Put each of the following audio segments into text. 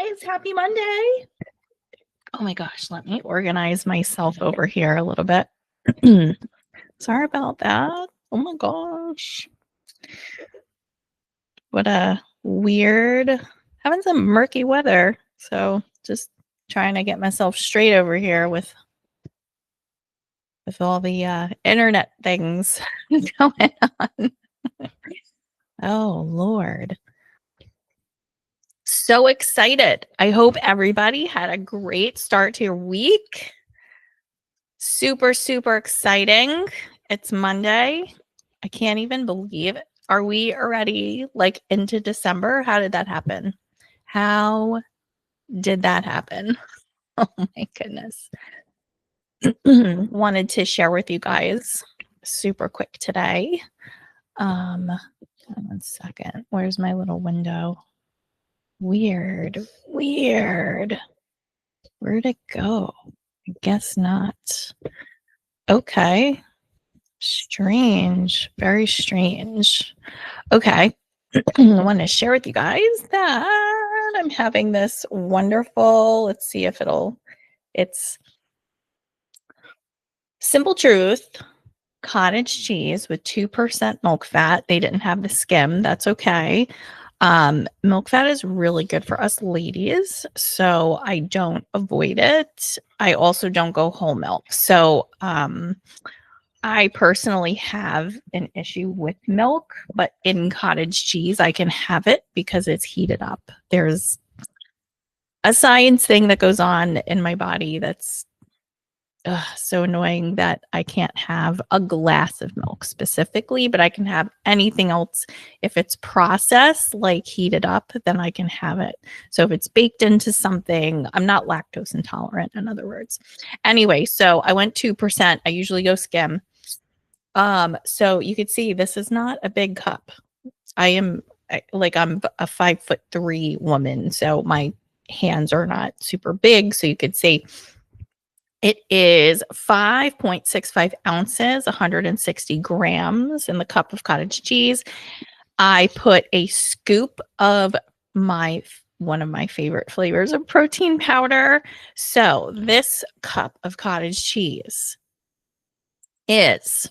guys. Happy Monday. Oh my gosh, let me organize myself over here a little bit. Sorry about that. Oh my gosh. What a weird, having some murky weather. So just trying to get myself straight over here with all the internet things going on. Oh Lord. So excited. I hope everybody had a great start to your week. Super, super exciting. It's Monday. I can't even believe it. Are we already like into December? How did that happen? How did that happen? Oh my goodness. Wanted to share with you guys super quick today. 1 second. Where's my little window? Weird. Where'd it go? I guess not. Okay. Strange. Very strange. Okay. I want to share with you guys that I'm having this wonderful, let's see if it's Simple Truth cottage cheese with 2% milk fat. They didn't have the skim. That's okay. Milk fat is really good for us ladies, so I don't avoid it. I also don't go whole milk. So, I personally have an issue with milk, but in cottage cheese, I can have it because it's heated up. There's a science thing that goes on in my body that's so annoying that I can't have a glass of milk specifically, but I can have anything else. If it's processed, like heated up, then I can have it. So if it's baked into something, I'm not lactose intolerant, in other words. Anyway, so I went 2%. I usually go skim. So you could see this is not a big cup. I'm a 5'3" woman, so my hands are not super big. So you could see it is 5.65 ounces, 160 grams in the cup of cottage cheese. I put a scoop of one of my favorite flavors of protein powder. So this cup of cottage cheese is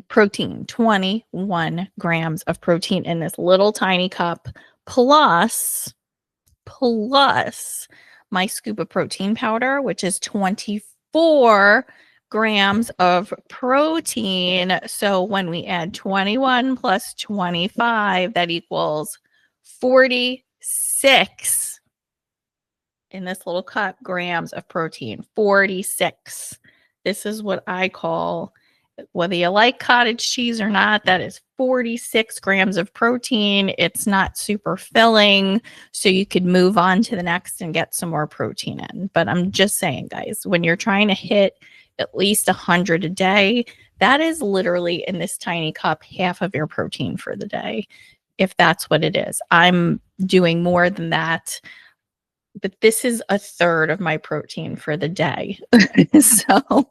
protein, 21 grams of protein in this little tiny cup, plus my scoop of protein powder, which is 24 grams of protein. So when we add 21 plus 25, that equals 46 in this little cup grams of protein. 46. This is what I call, whether you like cottage cheese or not, that is 46 grams of protein. It's not super filling, so you could move on to the next and get some more protein in. But I'm just saying, guys, when you're trying to hit at least 100 a day, that is literally in this tiny cup, half of your protein for the day, if that's what it is. I'm doing more than that, but this is a third of my protein for the day. So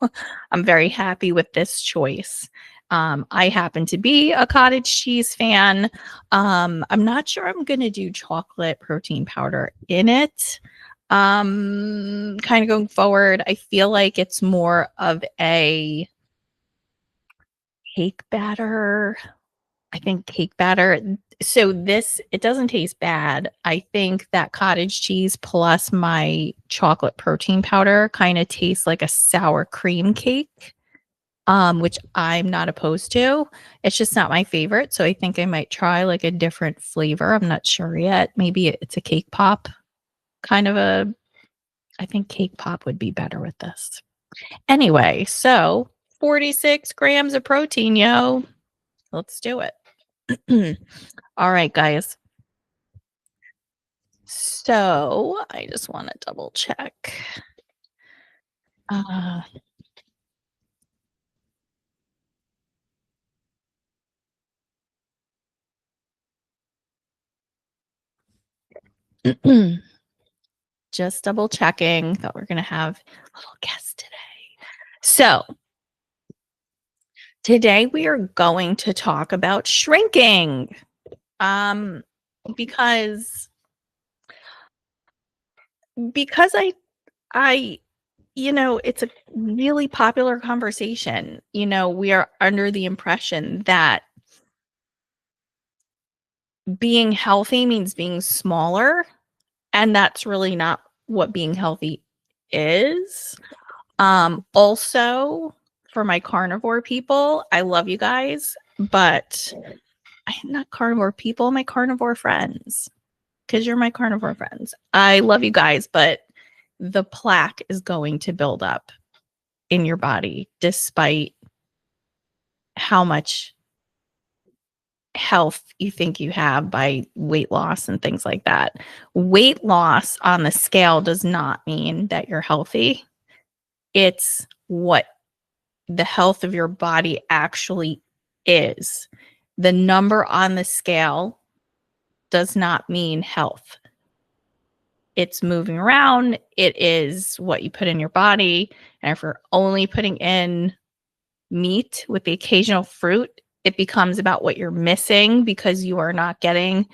I'm very happy with this choice. I happen to be a cottage cheese fan. I'm not sure I'm going to do chocolate protein powder in it. Kind of going forward, I feel like it's more of a cake batter. I think cake batter. So it doesn't taste bad. I think that cottage cheese plus my chocolate protein powder kind of tastes like a sour cream cake, which I'm not opposed to. It's just not my favorite. So I think I might try like a different flavor. I'm not sure yet. Maybe it's a cake pop kind of I think cake pop would be better with this. Anyway, so 46 grams of protein, yo. Let's do it. All right, guys. So I just want to double check. Just double checking that we're going to have a little guest today. So today we are going to talk about shrinking. Because because I it's a really popular conversation. We are under the impression that being healthy means being smaller, and that's really not what being healthy is. Also, for my carnivore people, I love you guys, but I'm not carnivore people, my carnivore friends, because you're my carnivore friends. I love you guys, but the plaque is going to build up in your body despite how much health you think you have by weight loss and things like that. Weight loss on the scale does not mean that you're healthy. It's what the health of your body actually is. The number on the scale does not mean health. It's moving around. It is what you put in your body. And if you're only putting in meat with the occasional fruit, it becomes about what you're missing because you are not getting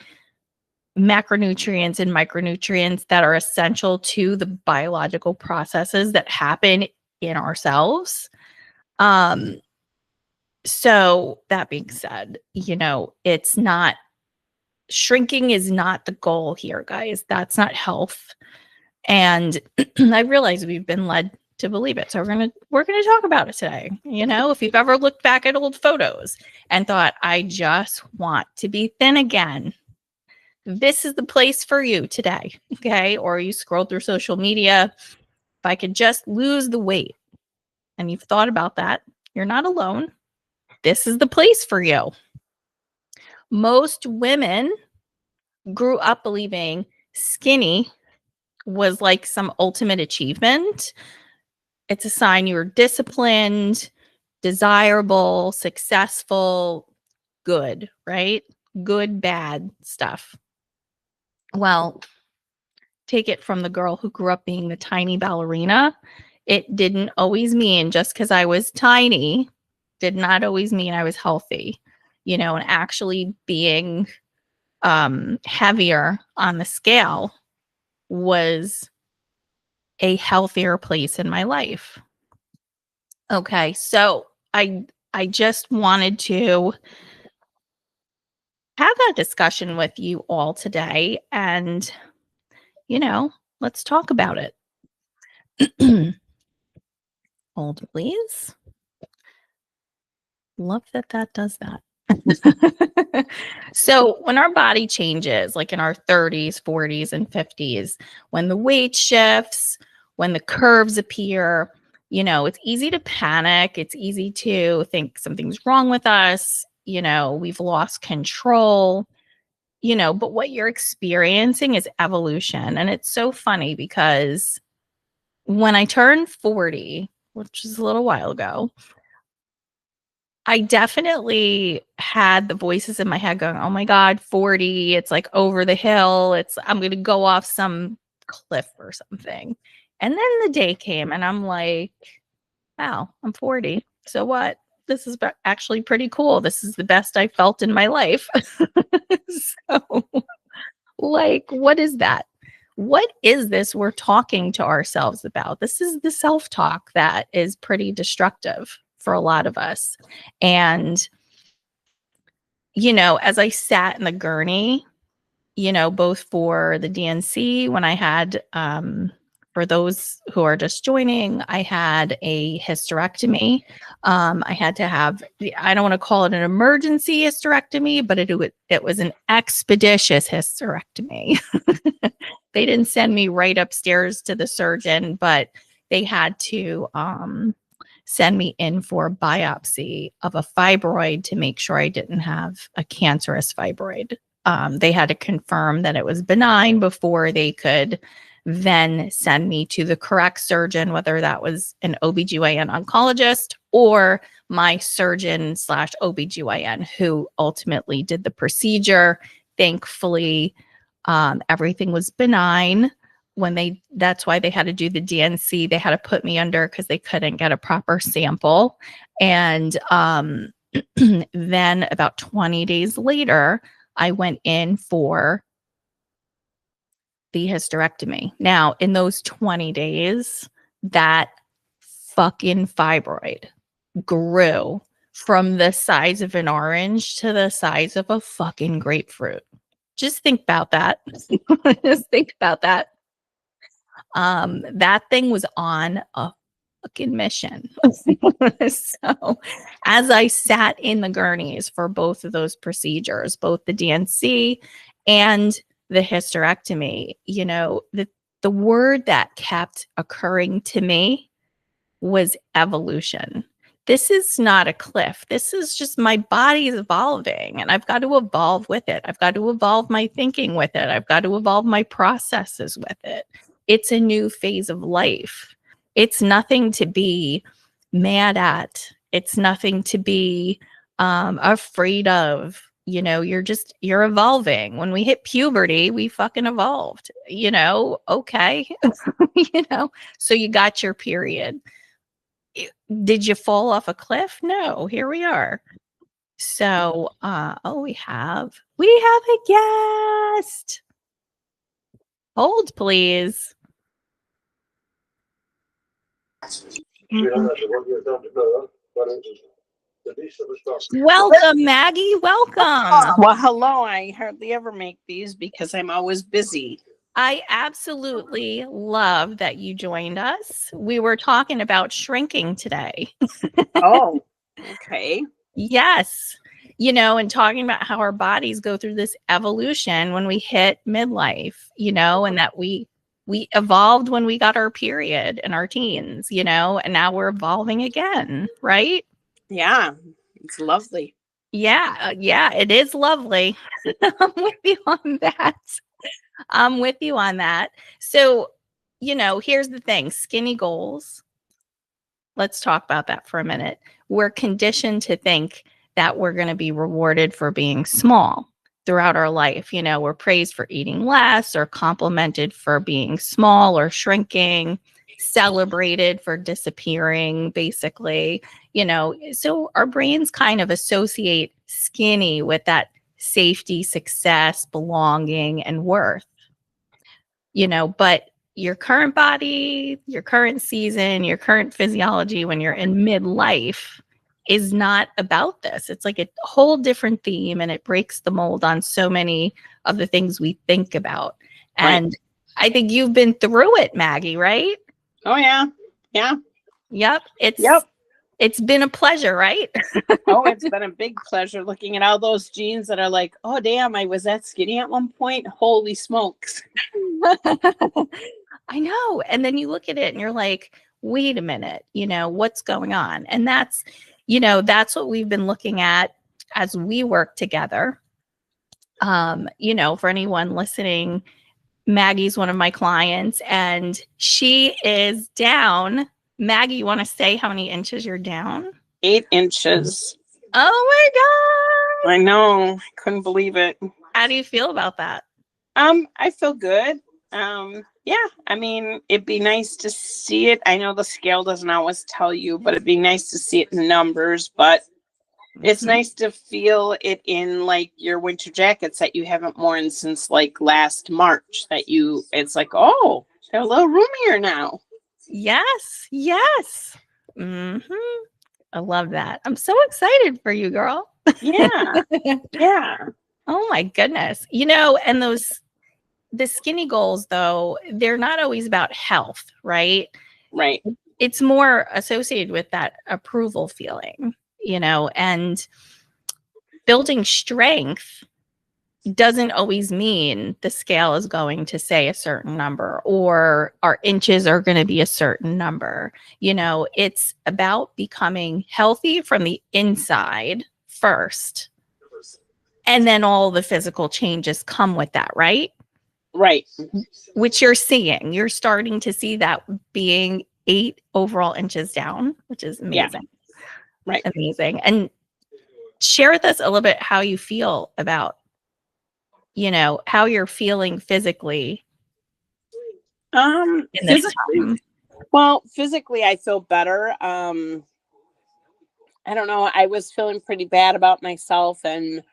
macronutrients and micronutrients that are essential to the biological processes that happen in ourselves. So that being said, it's not shrinking is not the goal here, guys. That's not health. And I realize we've been led to believe it. So we're gonna talk about it today. If you've ever looked back at old photos and thought, I just want to be thin again, this is the place for you today. Okay. Or you scroll through social media. If I could just lose the weight, and you've thought about that, you're not alone. This is the place for you. Most women grew up believing skinny was like some ultimate achievement. It's a sign you were disciplined, desirable, successful, good, right? Good, bad stuff. Well, take it from the girl who grew up being the tiny ballerina. It didn't always mean just because I was tiny, did not always mean I was healthy, and actually being heavier on the scale was a healthier place in my life. Okay, so I just wanted to have that discussion with you all today, and let's talk about it. Hold, please. Love that does that. So when our body changes, like in our 30s, 40s, and 50s, when the weight shifts, when the curves appear, it's easy to panic. It's easy to think something's wrong with us. We've lost control, but what you're experiencing is evolution. And it's so funny because when I turned 40, which is a little while ago, I definitely had the voices in my head going, "Oh my god, 40, it's like over the hill. I'm going to go off some cliff or something." And then the day came and I'm like, "Wow, I'm 40. So what? This is actually pretty cool. This is the best I felt in my life." So, like, what is that? What is this we're talking to ourselves about? This is the self-talk that is pretty destructive for a lot of us. And, as I sat in the gurney, both for the DNC when I had, for those who are just joining, I had a hysterectomy. I had to have, I don't want to call it an emergency hysterectomy, but it was an expeditious hysterectomy. They didn't send me right upstairs to the surgeon, but they had to send me in for a biopsy of a fibroid to make sure I didn't have a cancerous fibroid. They had to confirm that it was benign before they could then send me to the correct surgeon, whether that was an OBGYN oncologist or my surgeon / OBGYN who ultimately did the procedure. Thankfully, everything was benign. That's why they had to do the DNC. They had to put me under because they couldn't get a proper sample. And then about 20 days later, I went in for the hysterectomy. Now, in those 20 days, that fucking fibroid grew from the size of an orange to the size of a fucking grapefruit. Just think about that. Just think about that. That thing was on a fucking mission. So as I sat in the gurneys for both of those procedures, both the DNC and the hysterectomy, you know, the word that kept occurring to me was evolution. This is not a cliff. This is just my body's evolving, and I've got to evolve with it. I've got to evolve my thinking with it. I've got to evolve my processes with it. It's a new phase of life. It's nothing to be mad at. It's nothing to be afraid of. You know, you're evolving. When we hit puberty, we fucking evolved, you know, okay. You know, so you got your period. Did you fall off a cliff? No, here we are. So, we have a guest. Hold, please. Welcome, Maggie. Welcome. Well, hello. I hardly ever make these because I'm always busy. I absolutely love that you joined us. We were talking about shrinking today. Oh, okay. Yes. You know, and talking about how our bodies go through this evolution when we hit midlife, you know, and that we evolved when we got our period in our teens, you know, and now we're evolving again, right? Yeah, it's lovely. Yeah, yeah, it is lovely. I'm with you on that. I'm with you on that. So, you know, here's the thing, skinny goals. Let's talk about that for a minute. We're conditioned to think that we're going to be rewarded for being small throughout our life. You know, we're praised for eating less or complimented for being small or shrinking, celebrated for disappearing, basically. You know, so our brains kind of associate skinny with that safety, success, belonging, and worth. You know, but your current body, your current season, your current physiology when you're in midlife is not about this. It's like a whole different theme, and it breaks the mold on so many of the things we think about. And right. I think you've been through it, Maggie, right? Oh, yeah. Yeah. Yep. It's been a pleasure, right? Oh, it's been a big pleasure looking at all those jeans that are like, oh, damn, I was that skinny at one point. Holy smokes. I know. And then you look at it and you're like, wait a minute, you know, what's going on? And that's, you know, that's what we've been looking at as we work together. You know, for anyone listening, Maggie's one of my clients and she is down. Maggie, you want to say how many inches you're down? 8 inches. Oh my God. I know. I couldn't believe it. How do you feel about that? I feel good. Yeah, I mean, it'd be nice to see it. I know the scale doesn't always tell you, but it'd be nice to see it in numbers. But it's nice to feel it in like your winter jackets that you haven't worn since like last March. It's like, oh, they're a little roomier now. Yes, yes. Mm-hmm. I love that. I'm so excited for you, girl. Yeah, yeah. Oh my goodness. You know, and the skinny goals, though, they're not always about health, right? Right. It's more associated with that approval feeling, you know, and building strength doesn't always mean the scale is going to say a certain number or our inches are going to be a certain number. You know, it's about becoming healthy from the inside first. And then all the physical changes come with that, right? Right. Which you're seeing. You're starting to see that being 8 overall inches down, which is amazing. Yeah. Right. Amazing. And share with us a little bit how you feel about, you know, how you're feeling physically. In this time. Well, physically, I feel better. I don't know. I was feeling pretty bad about myself, and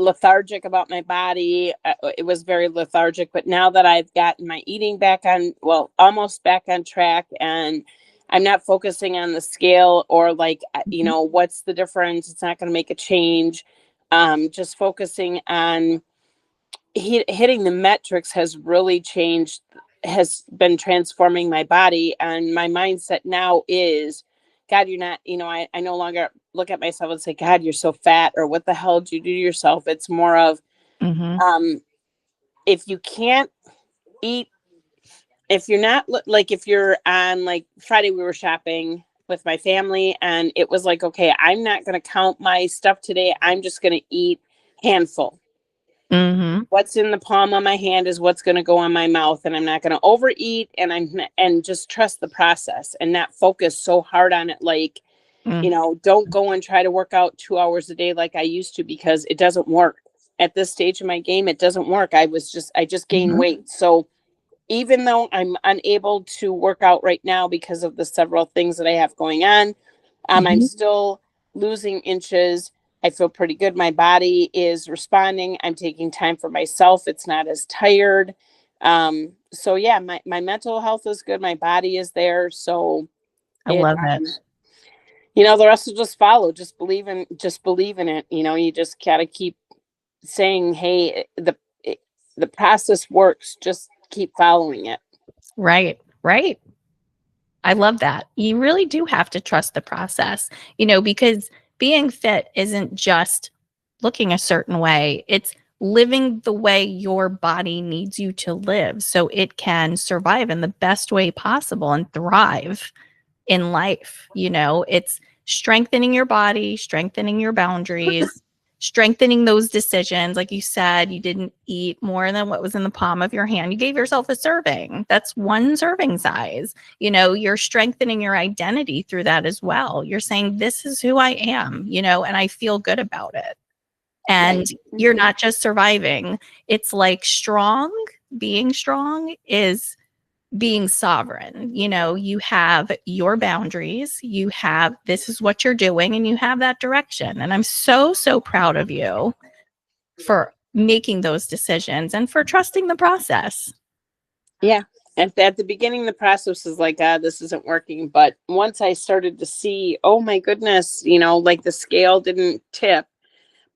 lethargic about my body. It was very lethargic, but now that I've gotten my eating back on, well, almost back on track, and I'm not focusing on the scale or like, you know, what's the difference? It's not going to make a change. Just focusing on hitting the metrics has really changed, has been transforming my body. And my mindset now is, God, you're not, you know, I no longer look at myself and say, God, you're so fat, or what the hell did you do to yourself? It's more of, Mm-hmm. if you can't eat, if you're not like, if you're on, like Friday, we were shopping with my family, and it was like, okay, I'm not going to count my stuff today. I'm just going to eat handful. Mm-hmm. What's in the palm of my hand is what's going to go on my mouth, and I'm not going to overeat, and just trust the process and not focus so hard on it. Like, Mm. you know, don't go and try to work out 2 hours a day like I used to, because it doesn't work at this stage of my game. It doesn't work. I just gained Mhm. weight. So even though I'm unable to work out right now because of the several things that I have going on, I'm Mhm. still losing inches. I feel pretty good. My body is responding. I'm taking time for myself. It's not as tired. So yeah, my mental health is good. My body is there. So I it, love it. you know, the rest will just follow. Just believe in it. You know, you just gotta keep saying, hey, the process works. Just keep following it. Right. Right. I love that. You really do have to trust the process, because being fit isn't just looking a certain way. It's living the way your body needs you to live so it can survive in the best way possible and thrive in life. It's strengthening your body, strengthening your boundaries, strengthening those decisions. Like you said, you didn't eat more than what was in the palm of your hand. You gave yourself a serving. That's one serving size. You're strengthening your identity through that as well. You're saying, this is who I am, and I feel good about it. And you're not just surviving. It's like being strong is being sovereign. You have your boundaries, this is what you're doing, and you have that direction. And I'm so, so proud of you for making those decisions and for trusting the process. Yeah. And at the beginning, the process was like, this isn't working. But once I started to see, oh my goodness, you know, like the scale didn't tip.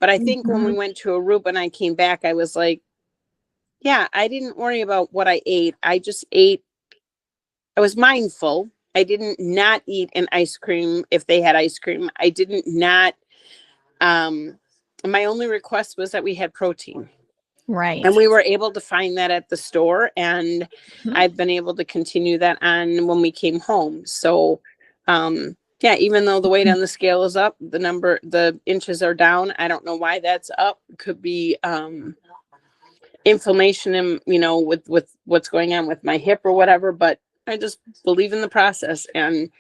But I think when we Mhm. went to Aruba and I came back, I was like, yeah, I didn't worry about what I ate. I just ate. I was mindful. I didn't not eat an ice cream if they had ice cream. I didn't not. Um, my only request was that we had protein. Right. And we were able to find that at the store, and Mhm. I've been able to continue that on when we came home. So yeah, even though the weight on the scale is up, the inches are down. I don't know why that's up. Could be inflammation in, with what's going on with my hip or whatever, but I just believe in the process. And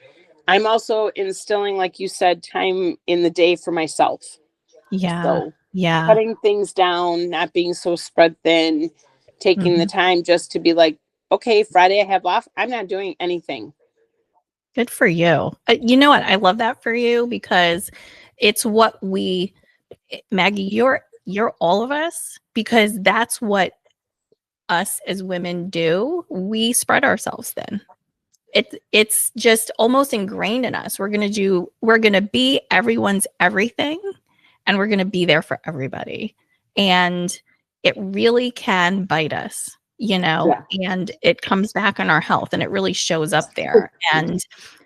I'm also instilling, like you said, time in the day for myself. Yeah. So Yeah. cutting things down, not being so spread thin, taking the Mhm. time just to be like, okay, Friday I have off. I'm not doing anything. Good for you. You know what? I love that for you because it's what Maggie, you're all of us, because that's what us as women do. We spread ourselves thin. It's just almost ingrained in us. We're going to be everyone's everything, and we're going to be there for everybody. And it really can bite us, Yeah. and it comes back on our health, and it really shows up there. And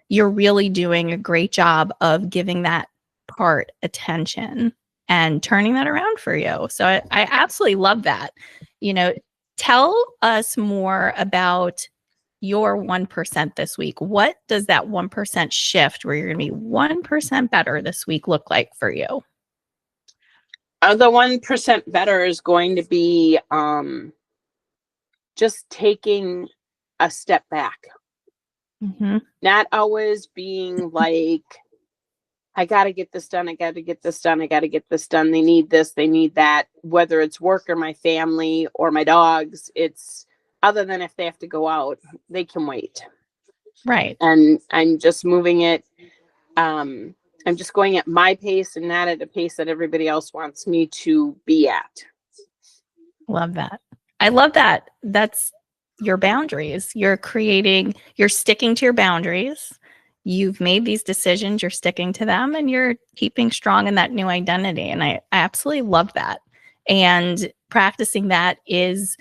you're really doing a great job of giving that part attention and turning that around for you. So I absolutely love that. Tell us more about your 1% this week. What does that 1% shift where you're going to be 1% better this week look like for you? The 1% better is going to be just taking a step back, Mm-hmm. not always being like, I got to get this done. I got to get this done. I got to get this done. They need this. They need that. Whether it's work or my family or my dogs, it's other than if they have to go out, they can wait. Right. And I'm just moving it. I'm just going at my pace and not at a pace that everybody else wants me to be at. Love that. I love that. That's your boundaries. You're sticking to your boundaries. You've made these decisions, you're sticking to them, and you're keeping strong in that new identity. And I absolutely love that. And practicing that is,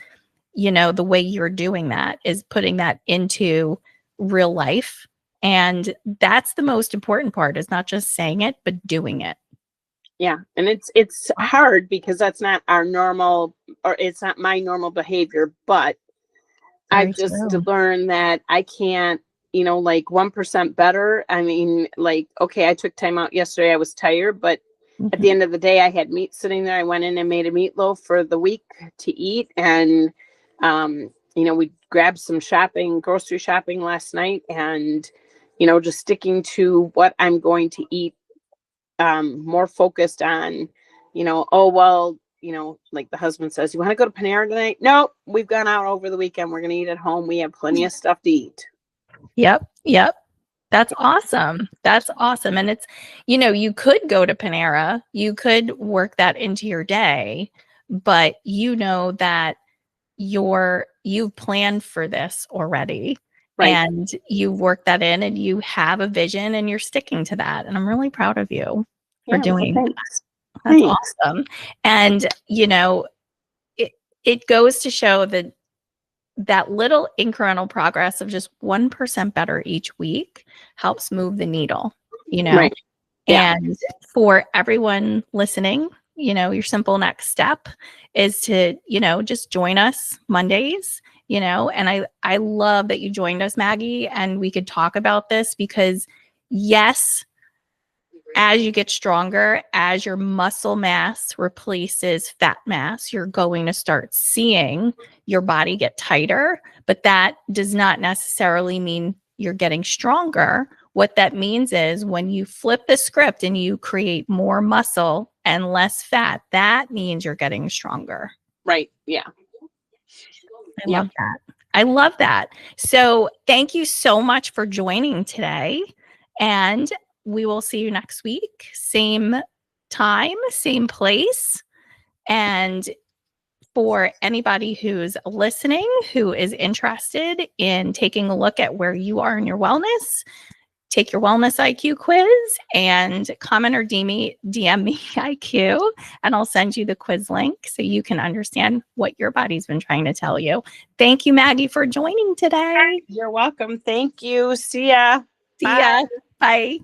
the way you're doing that is putting that into real life. And that's the most important part, is not just saying it, but doing it. Yeah. And it's hard because that's not our normal, or it's not my normal behavior, but Very I've just true. learned that I can't, like 1% better. I mean, like, okay, I took time out yesterday. I was tired, but at the Mhm. end of the day, I had meat sitting there. I went in and made a meatloaf for the week to eat. And, we grabbed some grocery shopping last night, and, just sticking to what I'm going to eat, more focused on, oh, well, like the husband says, you want to go to Panera tonight? No, we've gone out over the weekend. We're going to eat at home. We have plenty of stuff to eat. Yep. Yep. That's awesome. That's awesome. And it's, you could go to Panera, you could work that into your day, but that you've planned for this already, Right. and you work that in, and you have a vision, and you're sticking to that. And I'm really proud of you for Yeah. Well, doing that. thanks. That's Thanks. awesome. And, it goes to show that little incremental progress of just 1% better each week helps move the needle, Right. Yeah. And for everyone listening, your simple next step is to, just join us Mondays, and I love that you joined us, Maggie, and we could talk about this because, yes, as you get stronger, as your muscle mass replaces fat mass, you're going to start seeing your body get tighter, but that does not necessarily mean you're getting stronger. What that means is when you flip the script and you create more muscle and less fat, that means you're getting stronger. Right. Yeah. I love that. I love that. So thank you so much for joining today. And we will see you next week. Same time, same place. And for anybody who's listening, who is interested in taking a look at where you are in your wellness, take your wellness IQ quiz and comment or DM me IQ, and I'll send you the quiz link so you can understand what your body's been trying to tell you. Thank you, Maggie, for joining today. You're welcome. Thank you. See ya. See ya. Bye.